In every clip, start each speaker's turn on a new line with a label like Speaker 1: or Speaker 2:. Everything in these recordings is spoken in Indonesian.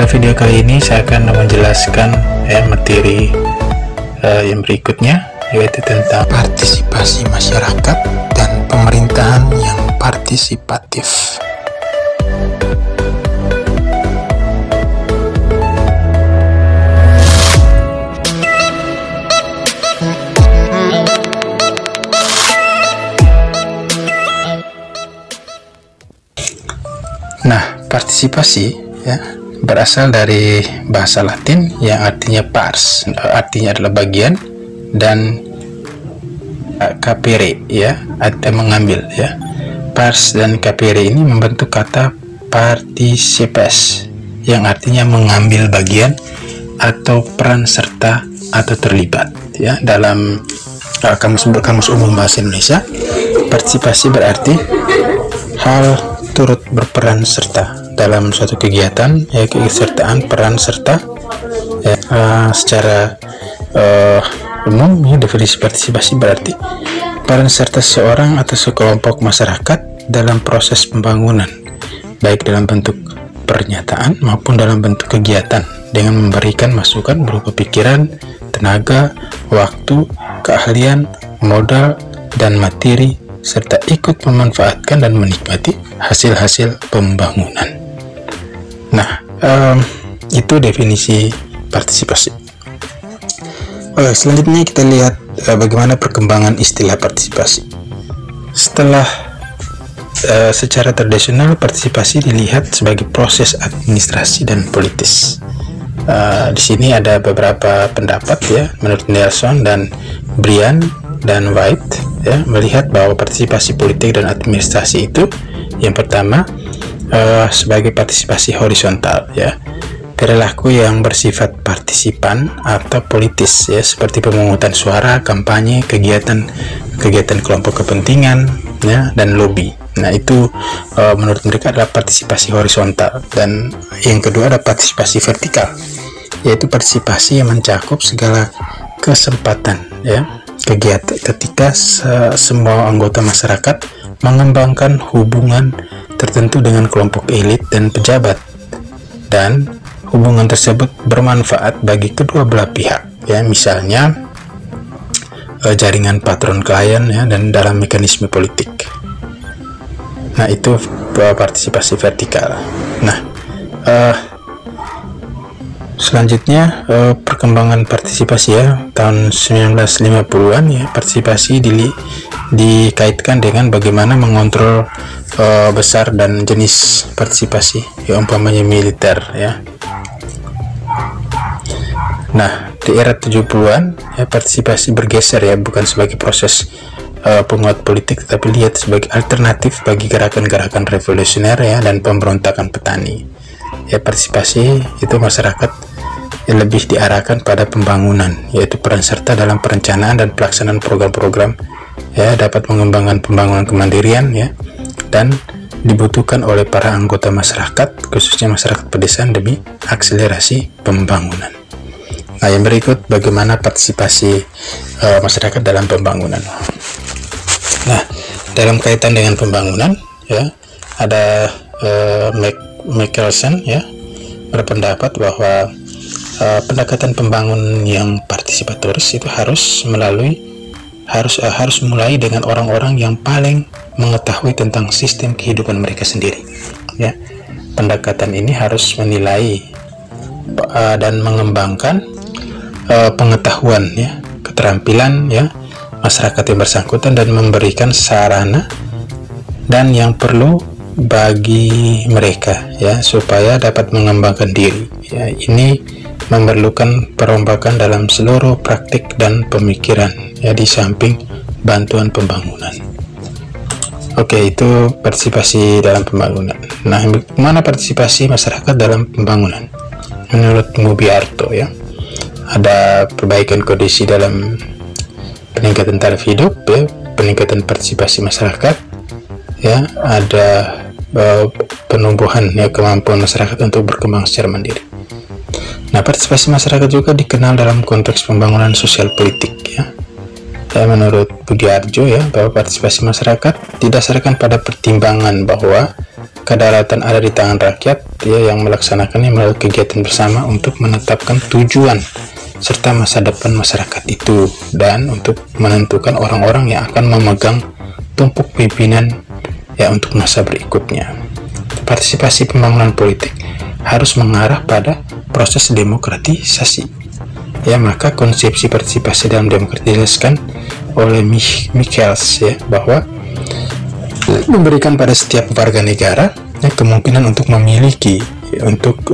Speaker 1: Pada video kali ini saya akan menjelaskan materi yang berikutnya, yaitu tentang
Speaker 2: partisipasi masyarakat dan pemerintahan yang partisipatif. Nah, partisipasi berasal dari bahasa Latin yang artinya pars, artinya adalah bagian, dan capere artinya mengambil Pars dan capere ini membentuk kata participes yang artinya mengambil bagian atau peran serta atau terlibat dalam kamus umum bahasa Indonesia. Partisipasi berarti hal turut berperan serta dalam suatu kegiatan, keikutsertaan peran serta. Secara umum definisi partisipasi berarti peran serta seorang atau sekelompok masyarakat dalam proses pembangunan, baik dalam bentuk pernyataan maupun dalam bentuk kegiatan, dengan memberikan masukan berupa pikiran, tenaga, waktu, keahlian, modal, dan materi, serta ikut memanfaatkan dan menikmati hasil-hasil pembangunan. Nah, itu definisi partisipasi. Selanjutnya kita lihat bagaimana perkembangan istilah partisipasi. Secara tradisional, partisipasi dilihat sebagai proses administrasi dan politis. Di sini ada beberapa pendapat menurut Nelson dan Brian dan White melihat bahwa partisipasi politik dan administrasi itu, yang pertama, sebagai partisipasi horizontal, perilaku yang bersifat partisipan atau politis, seperti pemungutan suara, kampanye, kegiatan kelompok kepentingan, dan lobby. Nah, itu menurut mereka adalah partisipasi horizontal. Dan yang kedua ada partisipasi vertikal, yaitu partisipasi yang mencakup segala kesempatan kegiatan ketika semua anggota masyarakat mengembangkan hubungan tertentu dengan kelompok elit dan pejabat, dan hubungan tersebut bermanfaat bagi kedua belah pihak, misalnya jaringan patron klien dan dalam mekanisme politik. Nah, itu partisipasi vertikal. Nah, selanjutnya perkembangan partisipasi tahun 1950-an partisipasi dikaitkan dengan bagaimana mengontrol besar dan jenis partisipasi, umpamanya militer. Nah, di era 70-an partisipasi bergeser bukan sebagai proses penguat politik, tetapi lihat sebagai alternatif bagi gerakan-gerakan revolusioner dan pemberontakan petani. Partisipasi itu masyarakat yang lebih diarahkan pada pembangunan, yaitu peran serta dalam perencanaan dan pelaksanaan program-program dapat mengembangkan pembangunan kemandirian dan dibutuhkan oleh para anggota masyarakat, khususnya masyarakat pedesaan, demi akselerasi pembangunan. Nah, yang berikut bagaimana partisipasi masyarakat dalam pembangunan. Nah, dalam kaitan dengan pembangunan ada Michelson berpendapat bahwa pendekatan pembangunan yang partisipatoris itu harus mulai dengan orang-orang yang paling mengetahui tentang sistem kehidupan mereka sendiri. Pendekatan ini harus menilai dan mengembangkan pengetahuan, keterampilan masyarakat yang bersangkutan, dan memberikan sarana dan yang perlu bagi mereka supaya dapat mengembangkan diri. Ini memerlukan perombakan dalam seluruh praktik dan pemikiran di samping bantuan pembangunan. Oke, itu partisipasi dalam pembangunan. Nah, mana partisipasi masyarakat dalam pembangunan? Menurut Mubiarto ada perbaikan kondisi dalam peningkatan taraf hidup, peningkatan partisipasi masyarakat, ada penumbuhan kemampuan masyarakat untuk berkembang secara mandiri. Nah, partisipasi masyarakat juga dikenal dalam konteks pembangunan sosial politik. Menurut Budiarjo bahwa partisipasi masyarakat didasarkan pada pertimbangan bahwa kedaulatan ada di tangan rakyat, ya, yang melaksanakannya melalui kegiatan bersama untuk menetapkan tujuan serta masa depan masyarakat itu, dan untuk menentukan orang-orang yang akan memegang tumpuk pimpinan, ya, untuk masa berikutnya. Partisipasi pembangunan politik harus mengarah pada proses demokratisasi, ya. Maka konsepsi partisipasi dalam demokrasi dijelaskan oleh Michels, ya, bahwa memberikan pada setiap warga negara, ya, kemungkinan untuk memiliki, untuk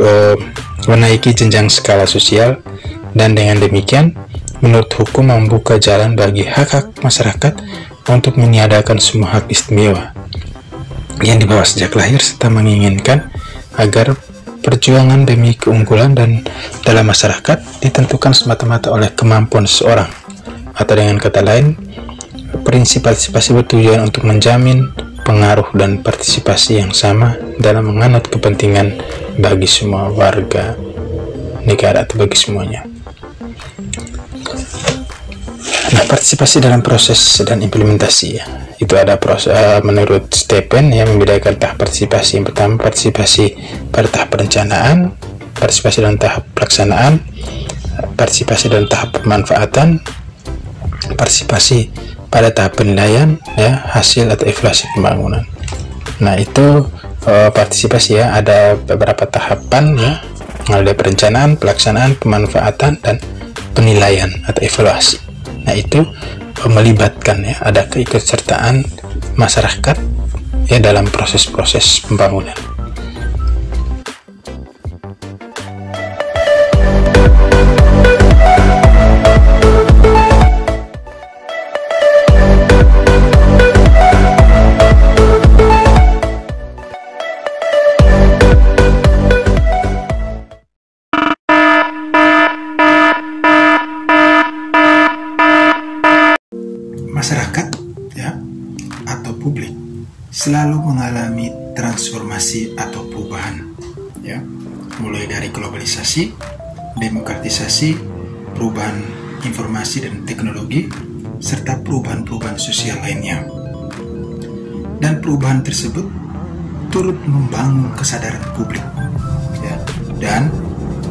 Speaker 2: menaiki jenjang skala sosial, dan dengan demikian menurut hukum membuka jalan bagi hak-hak masyarakat untuk meniadakan semua hak istimewa yang dibawa sejak lahir, serta menginginkan agar perjuangan demi keunggulan dan dalam masyarakat ditentukan semata-mata oleh kemampuan seseorang, atau dengan kata lain, prinsip partisipasi bertujuan untuk menjamin pengaruh dan partisipasi yang sama dalam menganut kepentingan bagi semua warga negara atau bagi semuanya. Nah, partisipasi dalam proses dan implementasi, ya, itu ada proses menurut Stephen yang membedakan tahap partisipasi. Yang pertama, partisipasi pada tahap perencanaan, partisipasi dalam tahap pelaksanaan, partisipasi dalam tahap pemanfaatan, partisipasi pada tahap penilaian, ya, hasil atau evaluasi pembangunan. Nah, itu partisipasi, ya, ada beberapa tahapan, ya, ada perencanaan, pelaksanaan, pemanfaatan, dan penilaian atau evaluasi. Nah, itu melibatkan, ya, ada keikutsertaan masyarakat, ya, dalam proses-proses pembangunan.
Speaker 3: Masyarakat, ya, atau publik selalu mengalami transformasi atau perubahan, ya, mulai dari globalisasi, demokratisasi, perubahan informasi dan teknologi, serta perubahan-perubahan sosial lainnya. Dan perubahan tersebut turut membangun kesadaran publik, ya, dan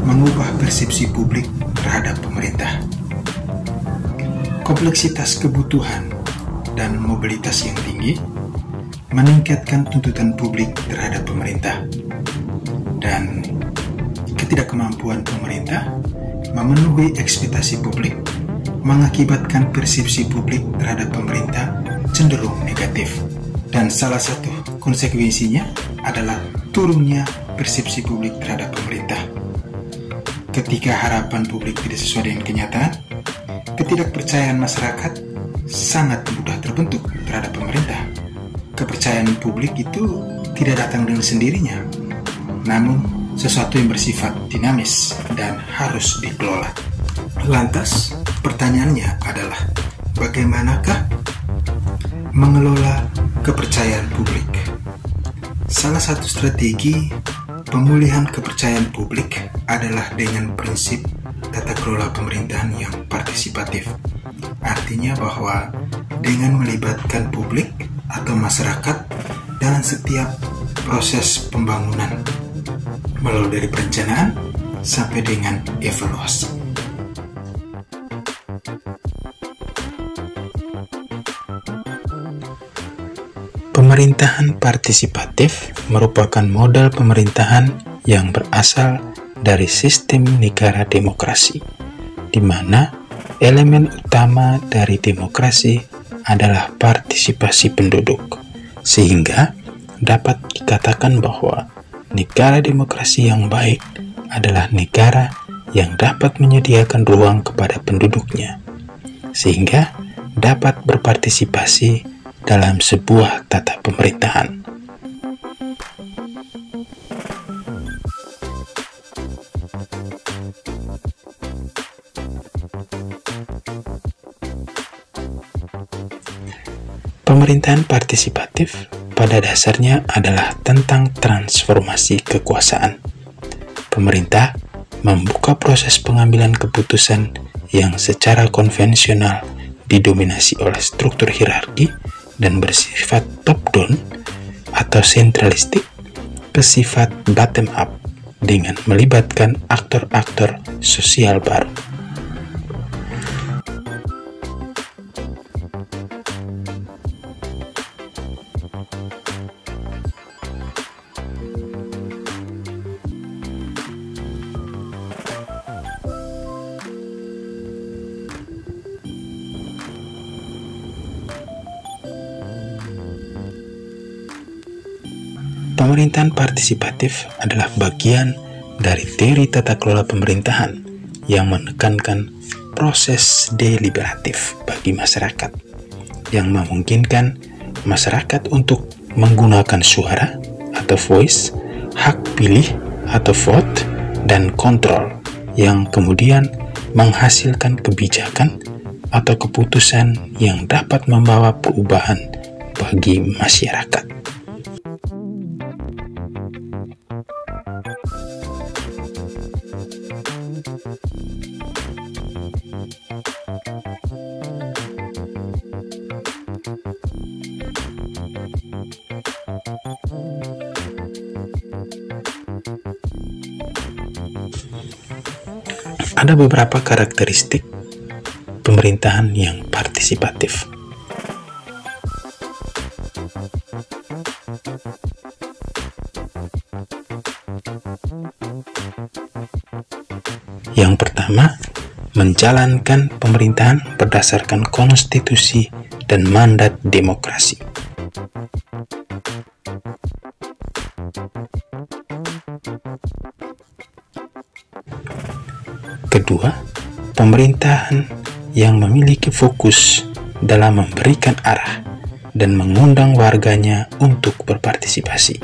Speaker 3: mengubah persepsi publik terhadap pemerintah. Kompleksitas kebutuhan dan mobilitas yang tinggi meningkatkan tuntutan publik terhadap pemerintah, dan ketidakmampuan pemerintah memenuhi ekspektasi publik mengakibatkan persepsi publik terhadap pemerintah cenderung negatif, dan salah satu konsekuensinya adalah turunnya persepsi publik terhadap pemerintah. Ketika harapan publik tidak sesuai dengan kenyataan, ketidakpercayaan masyarakat sangat mudah terbentuk terhadap pemerintah. Kepercayaan publik itu tidak datang dengan sendirinya, namun sesuatu yang bersifat dinamis dan harus dikelola. Lantas, pertanyaannya adalah, bagaimanakah mengelola kepercayaan publik? Salah satu strategi pemulihan kepercayaan publik adalah dengan prinsip tata kelola pemerintahan yang partisipatif. Artinya bahwa dengan melibatkan publik atau masyarakat dalam setiap proses pembangunan, mulai dari perencanaan sampai dengan evaluasi.
Speaker 2: Pemerintahan partisipatif merupakan model pemerintahan yang berasal dari sistem negara demokrasi, di mana elemen utama dari demokrasi adalah partisipasi penduduk, sehingga dapat dikatakan bahwa negara demokrasi yang baik adalah negara yang dapat menyediakan ruang kepada penduduknya, sehingga dapat berpartisipasi dalam sebuah tata pemerintahan. Pemerintahan partisipatif pada dasarnya adalah tentang transformasi kekuasaan. Pemerintah membuka proses pengambilan keputusan yang secara konvensional didominasi oleh struktur hierarki dan bersifat top-down atau sentralistik bersifat bottom up dengan melibatkan aktor-aktor sosial baru. Pemerintahan partisipatif adalah bagian dari teori tata kelola pemerintahan yang menekankan proses deliberatif bagi masyarakat, yang memungkinkan masyarakat untuk menggunakan suara atau voice, hak pilih atau vote, dan kontrol, yang kemudian menghasilkan kebijakan atau keputusan yang dapat membawa perubahan bagi masyarakat. Ada beberapa karakteristik pemerintahan yang partisipatif. Yang pertama, menjalankan pemerintahan berdasarkan konstitusi dan mandat demokrasi. Kedua, pemerintahan yang memiliki fokus dalam memberikan arah dan mengundang warganya untuk berpartisipasi.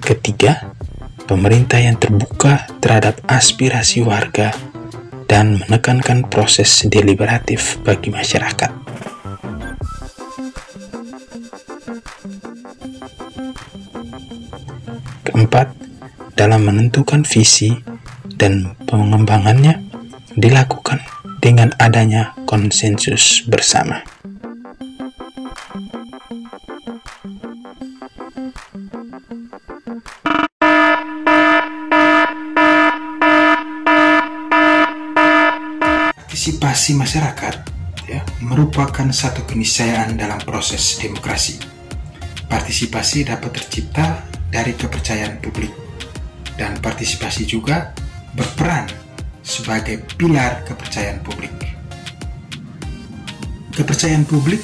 Speaker 2: Ketiga, pemerintah yang terbuka terhadap aspirasi warga dan menekankan proses deliberatif bagi masyarakat. Keempat, dalam menentukan visi dan pengembangannya dilakukan dengan adanya konsensus bersama.
Speaker 3: Partisipasi masyarakat merupakan satu keniscayaan dalam proses demokrasi. Partisipasi dapat tercipta dari kepercayaan publik, dan partisipasi juga berperan sebagai pilar kepercayaan publik. Kepercayaan publik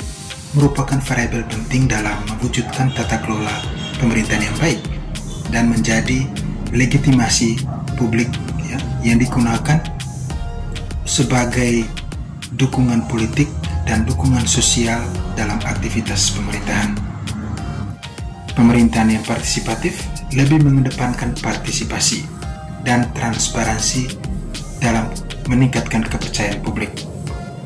Speaker 3: merupakan variabel penting dalam mewujudkan tata kelola pemerintahan yang baik dan menjadi legitimasi publik yang digunakan sebagai dukungan politik dan dukungan sosial dalam aktivitas pemerintahan. Pemerintahan yang partisipatif lebih mengedepankan partisipasi dan transparansi dalam meningkatkan kepercayaan publik,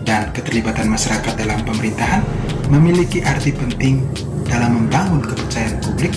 Speaker 3: dan keterlibatan masyarakat dalam pemerintahan memiliki arti penting dalam membangun kepercayaan publik